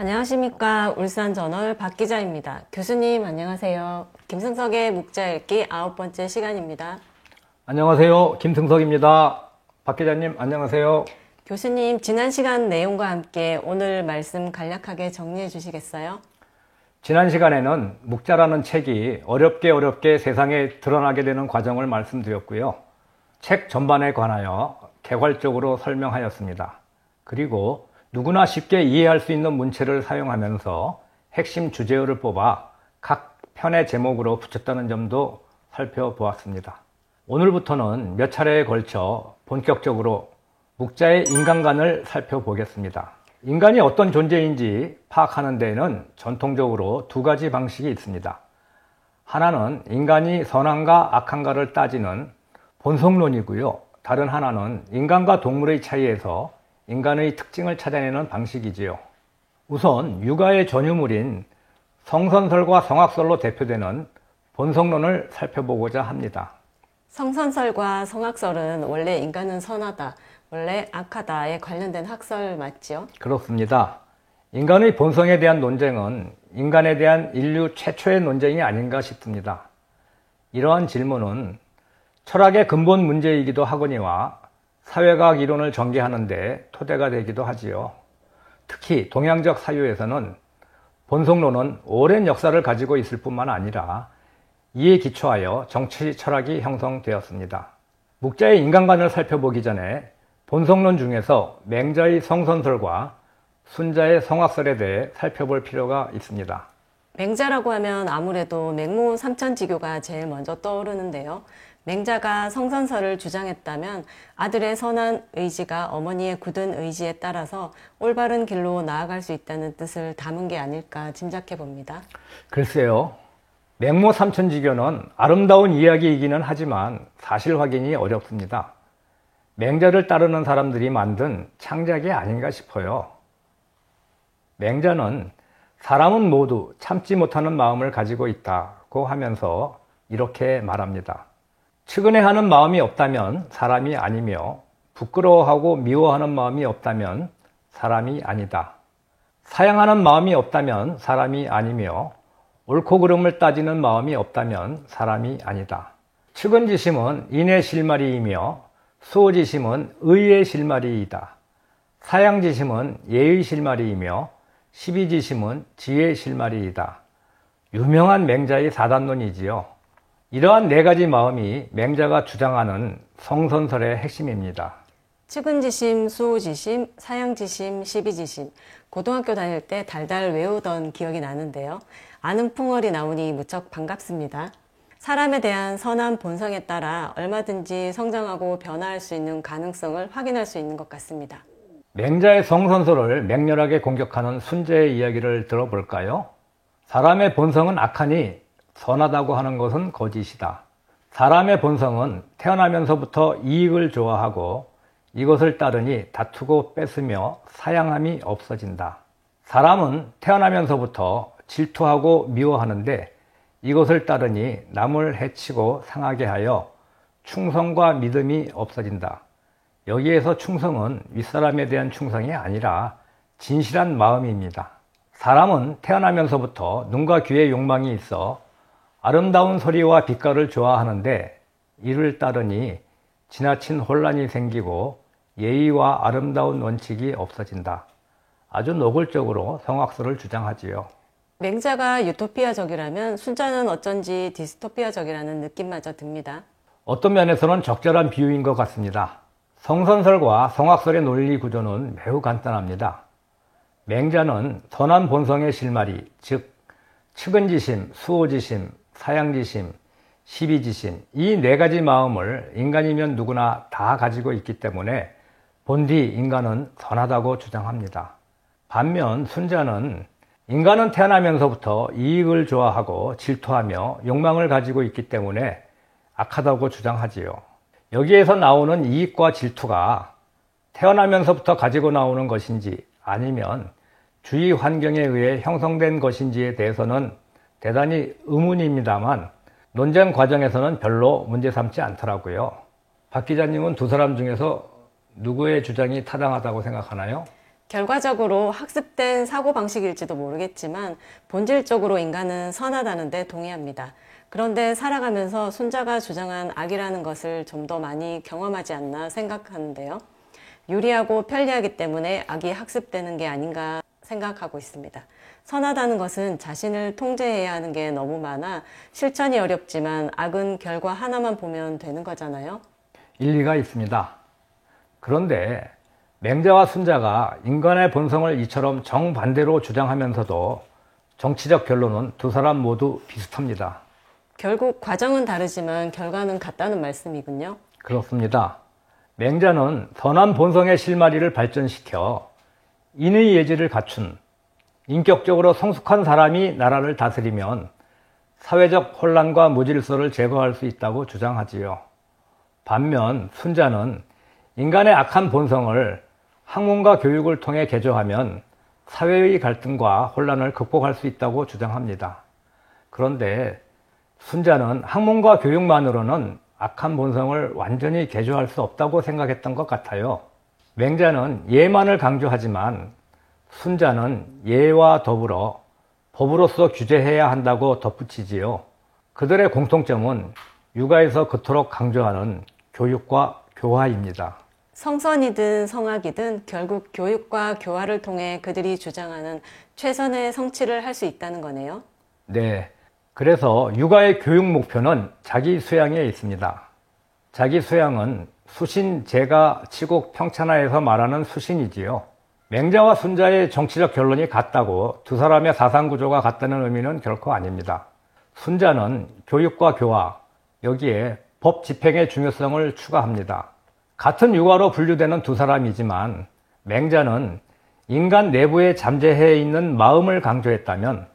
안녕하십니까. 울산저널 박 기자입니다. 교수님 안녕하세요. 김승석의 묵자읽기 9번째 시간입니다. 안녕하세요. 김승석입니다. 박 기자님 안녕하세요. 교수님, 지난 시간 내용과 함께 오늘 말씀 간략하게 정리해 주시겠어요? 지난 시간에는 묵자라는 책이 어렵게 세상에 드러나게 되는 과정을 말씀드렸고요. 책 전반에 관하여 개괄적으로 설명하였습니다. 그리고 누구나 쉽게 이해할 수 있는 문체를 사용하면서 핵심 주제어를 뽑아 각 편의 제목으로 붙였다는 점도 살펴보았습니다. 오늘부터는 몇 차례에 걸쳐 본격적으로 묵자의 인간관을 살펴보겠습니다. 인간이 어떤 존재인지 파악하는 데에는 전통적으로 두 가지 방식이 있습니다. 하나는 인간이 선한가 악한가를 따지는 본성론이고요. 다른 하나는 인간과 동물의 차이에서 인간의 특징을 찾아내는 방식이지요. 우선 육아의 전유물인 성선설과 성악설로 대표되는 본성론을 살펴보고자 합니다. 성선설과 성악설은 원래 인간은 선하다, 원래 악하다에 관련된 학설 맞지요? 그렇습니다. 인간의 본성에 대한 논쟁은 인간에 대한 인류 최초의 논쟁이 아닌가 싶습니다. 이러한 질문은 철학의 근본 문제이기도 하거니와 사회과학 이론을 전개하는 데 토대가 되기도 하지요. 특히 동양적 사유에서는 본성론은 오랜 역사를 가지고 있을 뿐만 아니라 이에 기초하여 정치 철학이 형성되었습니다. 묵자의 인간관을 살펴보기 전에 본성론 중에서 맹자의 성선설과 순자의 성악설에 대해 살펴볼 필요가 있습니다. 맹자라고 하면 아무래도 맹모 삼천지교가 제일 먼저 떠오르는데요. 맹자가 성선설을 주장했다면 아들의 선한 의지가 어머니의 굳은 의지에 따라서 올바른 길로 나아갈 수 있다는 뜻을 담은 게 아닐까 짐작해 봅니다. 글쎄요. 맹모 삼천지교는 아름다운 이야기이기는 하지만 사실 확인이 어렵습니다. 맹자를 따르는 사람들이 만든 창작이 아닌가 싶어요. 맹자는 사람은 모두 참지 못하는 마음을 가지고 있다고 하면서 이렇게 말합니다. 측은해하는 마음이 없다면 사람이 아니며 부끄러워하고 미워하는 마음이 없다면 사람이 아니다. 사양하는 마음이 없다면 사람이 아니며 옳고 그름을 따지는 마음이 없다면 사람이 아니다. 측은지심은 인의 실마리이며 수호지심은 의의 실마리이다. 사양지심은 예의 실마리이며 시비지심은 지혜의 실마리이다. 유명한 맹자의 사단론이지요. 이러한 네 가지 마음이 맹자가 주장하는 성선설의 핵심입니다. 측은지심, 수호지심, 사양지심, 시비지심. 고등학교 다닐 때 달달 외우던 기억이 나는데요. 아는 풍월이 나오니 무척 반갑습니다. 사람에 대한 선한 본성에 따라 얼마든지 성장하고 변화할 수 있는 가능성을 확인할 수 있는 것 같습니다. 맹자의 성선설을 맹렬하게 공격하는 순자의 이야기를 들어볼까요? 사람의 본성은 악하니 선하다고 하는 것은 거짓이다. 사람의 본성은 태어나면서부터 이익을 좋아하고 이것을 따르니 다투고 뺏으며 사양함이 없어진다. 사람은 태어나면서부터 질투하고 미워하는데 이것을 따르니 남을 해치고 상하게 하여 충성과 믿음이 없어진다. 여기에서 충성은 윗사람에 대한 충성이 아니라 진실한 마음입니다. 사람은 태어나면서부터 눈과 귀에 욕망이 있어 아름다운 소리와 빛깔을 좋아하는데 이를 따르니 지나친 혼란이 생기고 예의와 아름다운 원칙이 없어진다. 아주 노골적으로 성악설을 주장하지요. 맹자가 유토피아적이라면 순자는 어쩐지 디스토피아적이라는 느낌마저 듭니다. 어떤 면에서는 적절한 비유인 것 같습니다. 성선설과 성악설의 논리 구조는 매우 간단합니다. 맹자는 선한 본성의 실마리, 즉 측은지심, 수호지심, 사양지심, 시비지심 이 네 가지 마음을 인간이면 누구나 다 가지고 있기 때문에 본디 인간은 선하다고 주장합니다. 반면 순자는 인간은 태어나면서부터 이익을 좋아하고 질투하며 욕망을 가지고 있기 때문에 악하다고 주장하지요. 여기에서 나오는 이익과 질투가 태어나면서부터 가지고 나오는 것인지 아니면 주위 환경에 의해 형성된 것인지에 대해서는 대단히 의문입니다만 논쟁 과정에서는 별로 문제 삼지 않더라고요. 박 기자님은 두 사람 중에서 누구의 주장이 타당하다고 생각하나요? 결과적으로 학습된 사고방식일지도 모르겠지만 본질적으로 인간은 선하다는 데 동의합니다. 그런데 살아가면서 순자가 주장한 악이라는 것을 좀 더 많이 경험하지 않나 생각하는데요. 유리하고 편리하기 때문에 악이 학습되는 게 아닌가 생각하고 있습니다. 선하다는 것은 자신을 통제해야 하는 게 너무 많아 실천이 어렵지만 악은 결과 하나만 보면 되는 거잖아요. 일리가 있습니다. 그런데 맹자와 순자가 인간의 본성을 이처럼 정반대로 주장하면서도 정치적 결론은 두 사람 모두 비슷합니다. 결국 과정은 다르지만 결과는 같다는 말씀이군요. 그렇습니다. 맹자는 선한 본성의 실마리를 발전시켜 인의 예지를 갖춘 인격적으로 성숙한 사람이 나라를 다스리면 사회적 혼란과 무질서를 제거할 수 있다고 주장하지요. 반면 순자는 인간의 악한 본성을 학문과 교육을 통해 개조하면 사회의 갈등과 혼란을 극복할 수 있다고 주장합니다. 그런데 순자는 학문과 교육만으로는 악한 본성을 완전히 개조할 수 없다고 생각했던 것 같아요. 맹자는 예만을 강조하지만 순자는 예와 더불어 법으로서 규제해야 한다고 덧붙이지요. 그들의 공통점은 육아에서 그토록 강조하는 교육과 교화입니다. 성선이든 성악이든 결국 교육과 교화를 통해 그들이 주장하는 최선의 성취를 할 수 있다는 거네요. 네. 그래서 육아의 교육 목표는 자기 수양에 있습니다. 자기 수양은 수신, 제가, 치국, 평천하에서 말하는 수신이지요. 맹자와 순자의 정치적 결론이 같다고 두 사람의 사상 구조가 같다는 의미는 결코 아닙니다. 순자는 교육과 교화, 여기에 법 집행의 중요성을 추가합니다. 같은 육아로 분류되는 두 사람이지만 맹자는 인간 내부에 잠재해 있는 마음을 강조했다면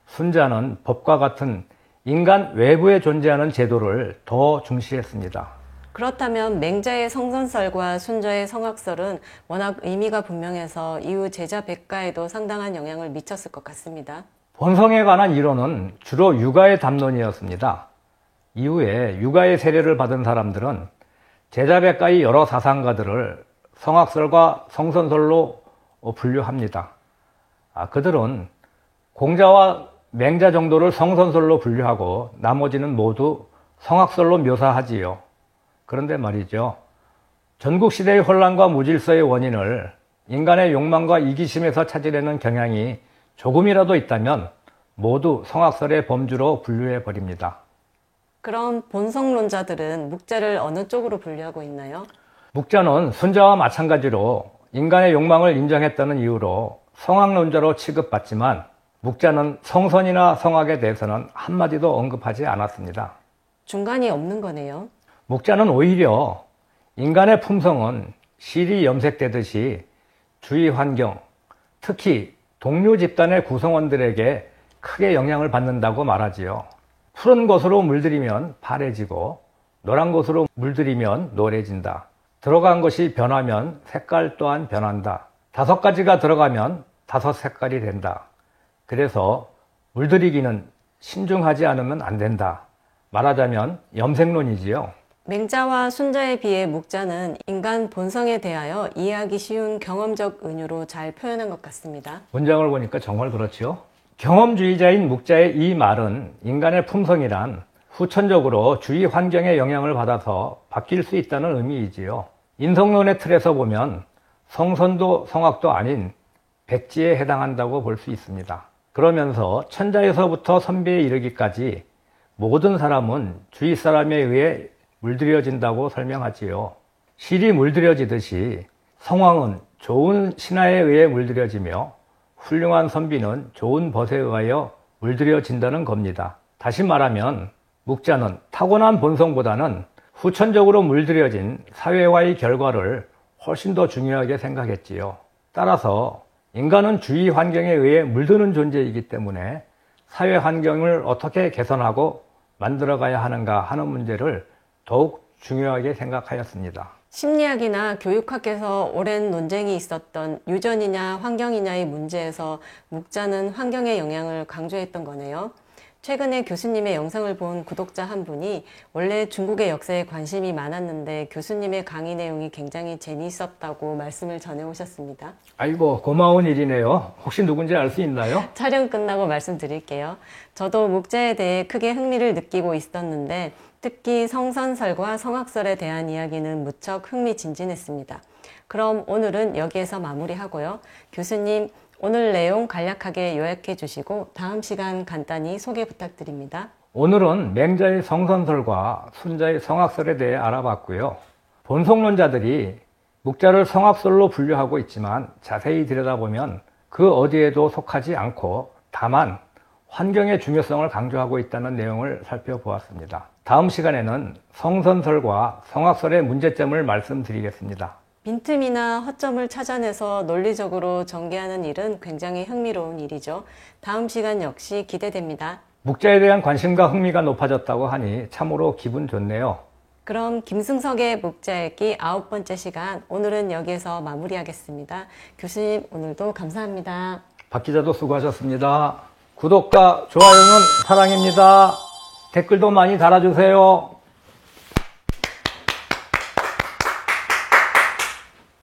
순자는 법과 같은 인간 외부에 존재하는 제도를 더 중시했습니다. 그렇다면 맹자의 성선설과 순자의 성악설은 워낙 의미가 분명해서 이후 제자 백가에도 상당한 영향을 미쳤을 것 같습니다. 본성에 관한 이론은 주로 육아의 담론이었습니다. 이후에 육아의 세례를 받은 사람들은 제자 백가의 여러 사상가들을 성악설과 성선설로 분류합니다. 그들은 공자와 맹자 정도를 성선설로 분류하고 나머지는 모두 성악설로 묘사하지요. 그런데 말이죠. 전국시대의 혼란과 무질서의 원인을 인간의 욕망과 이기심에서 찾으려는 경향이 조금이라도 있다면 모두 성악설의 범주로 분류해버립니다. 그럼 본성론자들은 묵자를 어느 쪽으로 분류하고 있나요? 묵자는 순자와 마찬가지로 인간의 욕망을 인정했다는 이유로 성악론자로 취급받지만 묵자는 성선이나 성악에 대해서는 한마디도 언급하지 않았습니다. 중간이 없는 거네요. 묵자는 오히려 인간의 품성은 실이 염색되듯이 주위 환경, 특히 동료 집단의 구성원들에게 크게 영향을 받는다고 말하지요. 푸른 것으로 물들이면 파래지고 노란 것으로 물들이면 노래진다. 들어간 것이 변하면 색깔 또한 변한다. 5가지가 들어가면 5 색깔이 된다. 그래서 물들이기는 신중하지 않으면 안 된다. 말하자면 염색론이지요. 맹자와 순자에 비해 묵자는 인간 본성에 대하여 이해하기 쉬운 경험적 은유로 잘 표현한 것 같습니다. 문장을 보니까 정말 그렇지요. 경험주의자인 묵자의 이 말은 인간의 품성이란 후천적으로 주위 환경의 영향을 받아서 바뀔 수 있다는 의미이지요. 인성론의 틀에서 보면 성선도 성악도 아닌 백지에 해당한다고 볼 수 있습니다. 그러면서 천자에서부터 선비에 이르기까지 모든 사람은 주위 사람에 의해 물들여진다고 설명하지요. 실이 물들여지듯이 성왕은 좋은 신하에 의해 물들여지며 훌륭한 선비는 좋은 벗에 의하여 물들여진다는 겁니다. 다시 말하면 묵자는 타고난 본성보다는 후천적으로 물들여진 사회와의 결과를 훨씬 더 중요하게 생각했지요. 따라서 인간은 주위 환경에 의해 물드는 존재이기 때문에 사회 환경을 어떻게 개선하고 만들어가야 하는가 하는 문제를 더욱 중요하게 생각하였습니다. 심리학이나 교육학에서 오랜 논쟁이 있었던 유전이냐 환경이냐의 문제에서 묵자는 환경의 영향을 강조했던 거네요. 최근에 교수님의 영상을 본 구독자 한 분이 원래 중국의 역사에 관심이 많았는데 교수님의 강의 내용이 굉장히 재미있었다고 말씀을 전해오셨습니다. 아이고, 고마운 일이네요. 혹시 누군지 알 수 있나요? 촬영 끝나고 말씀드릴게요. 저도 묵자에 대해 크게 흥미를 느끼고 있었는데 특히 성선설과 성악설에 대한 이야기는 무척 흥미진진했습니다. 그럼 오늘은 여기에서 마무리하고요. 교수님, 오늘 내용 간략하게 요약해 주시고 다음 시간 간단히 소개 부탁드립니다. 오늘은 맹자의 성선설과 순자의 성악설에 대해 알아봤고요. 본속론자들이 묵자를 성악설로 분류하고 있지만 자세히 들여다보면 그 어디에도 속하지 않고 다만 환경의 중요성을 강조하고 있다는 내용을 살펴보았습니다. 다음 시간에는 성선설과 성악설의 문제점을 말씀드리겠습니다. 빈틈이나 허점을 찾아내서 논리적으로 전개하는 일은 굉장히 흥미로운 일이죠. 다음 시간 역시 기대됩니다. 묵자에 대한 관심과 흥미가 높아졌다고 하니 참으로 기분 좋네요. 그럼 김승석의 묵자읽기 9번째 시간, 오늘은 여기에서 마무리하겠습니다. 교수님, 오늘도 감사합니다. 박 기자도 수고하셨습니다. 구독과 좋아요는 사랑입니다. 댓글도 많이 달아주세요.